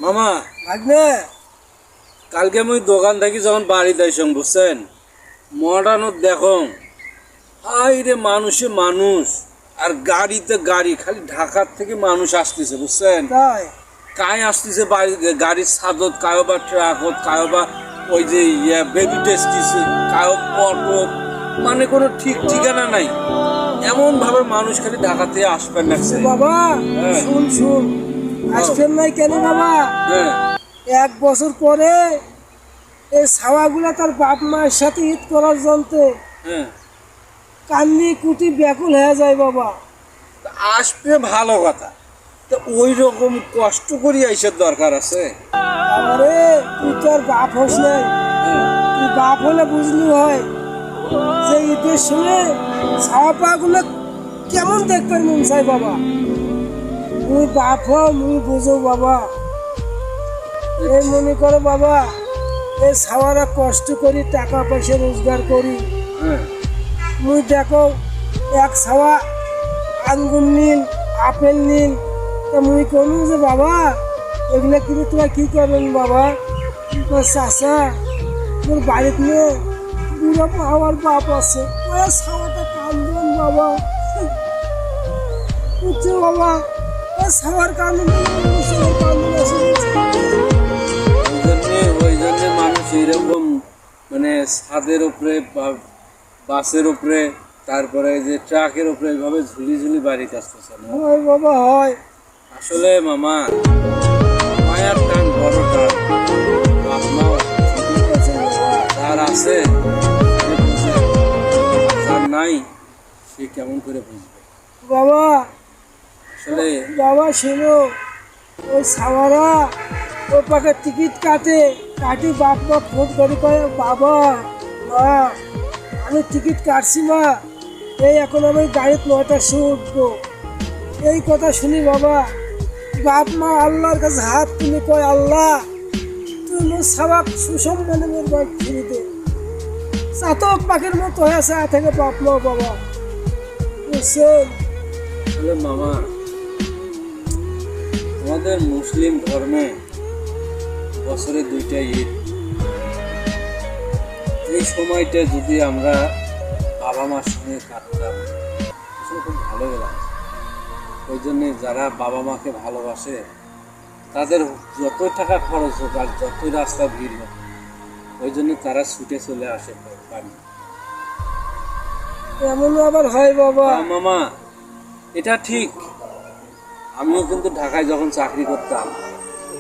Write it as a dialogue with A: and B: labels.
A: মামা
B: ভাগ্নে
A: কালকে মুই দোকান থেকে যখন বাড়ি যাইছং বুঝছেন মডার্ন দেখো হাই রে মানুষে মানুষ আর গাড়িতে গাড়ি খালি ঢাকার থেকে মানুষ আসতেছে বুঝছেন
B: তাই
A: কায় আসতেছে বাড়ি গাড়ির সাদত কায়ো বা ট্রাকত কায়ো বা ওই যে বেবি টেস্টিছে কায়ো অটো মানে কোনো ঠিক ঠিকানা নাই এমন ভাবে মানুষ খালি ঢাকা থেকে আসবেন না
B: বাবা
A: হ্যাঁ।
B: শুন আসছেন নাই কেন বাবা
A: হ্যাঁ
B: 1 বছর পরে এই ছাওয়াগুলা তার বাপ মায়ের সাথে ঈদ করার যন্ত্রে
A: হ্যাঁ
B: কান্দি কুটি ব্যাকুল হয়ে যায় বাবা।
A: তা আসবে ভালো কথা তো ওই রকম কষ্ট করি আইসার দরকার আছে
B: আরে তুই তো আর বাপ হোস নাই, তুই বাপ হলে বুঝলি হয় যে ঈদের সময় ছাওয়া পাগুলো কেমন দেখবার মন চাই বাবা। তুই বাপ হও মুই বুঝো বাবা। এই মনে করো বাবা এই ছাওয়ারা কষ্ট করি টাকা পয়সা রোজগার করি
A: হ্যাঁ
B: মুই দেখো এক ছাওয়া আঙ্গুর নীল আপেল নীল তা মুই কোনো যে বাবা এগুলো কিনে তোরা কি করবেন বাবা তোর চাষা তোর বাড়িতে নিয়ে বুড়ো আমার বাপ আছে ওই ছাওয়াটা কান্দবেন বাবা বুঝছো বাবা ওই ছাওয়ার কান্দন
A: ওই জন্যে মানুষ এইরকম মানে ছাদের উপরে বাসের উপরে তারপরে যে ট্রাকের উপরে এইভাবে ঝুলি ঝুলি বাড়িতে আসতেছে না
B: হয় বাবা হয়।
A: আসলে মামা মায়ার টান বড় টান বাপ মাও
B: ঠিক আছে বাবা।
A: যার আছে সে বুঝে, আর যার নাই সে কেমন করে বুঝবে
B: বাবা
A: আসলে
B: বাবা শোনো ওই সাওয়ারা ওই পাকে টিকিট কাটি বাপ ফোন করে কয় বাবা মা আমি টিকিট কাটছি মা এই এখন আমি গাড়িতে 9টার সময় উঠবো। এই কথা শুনি বাবা বাপ মা আল্লাহর কাছে হাত তুলে কয় আল্লাহ তুই মোর সাবাক সুসম্মানে মোর বাইক ফিরে দে। চাতক পাখির মতো হয়েছে থেকে বাপ মা বাবা বুঝছেন।
A: আসলে মামা আমাদের মুসলিম ধর্মে বছরে 2টা ঈদ, এই সময়টা যদি আমরা বাবা মার সঙ্গে কাটতাম আসলে খুব ভালো লাগতো। ওই জন্যে যারা বাবা মাকে ভালোবাসে তাদের যতই টাকা খরচ হোক আর যতই রাস্তা ভিড় হোক ওই জন্য তারা ছুটে চলে আসে বাড়ি।
B: এমন আবার হয় বাবা।
A: মামা এটা ঠিক, আমিও কিন্তু ঢাকায় যখন চাকরি করতাম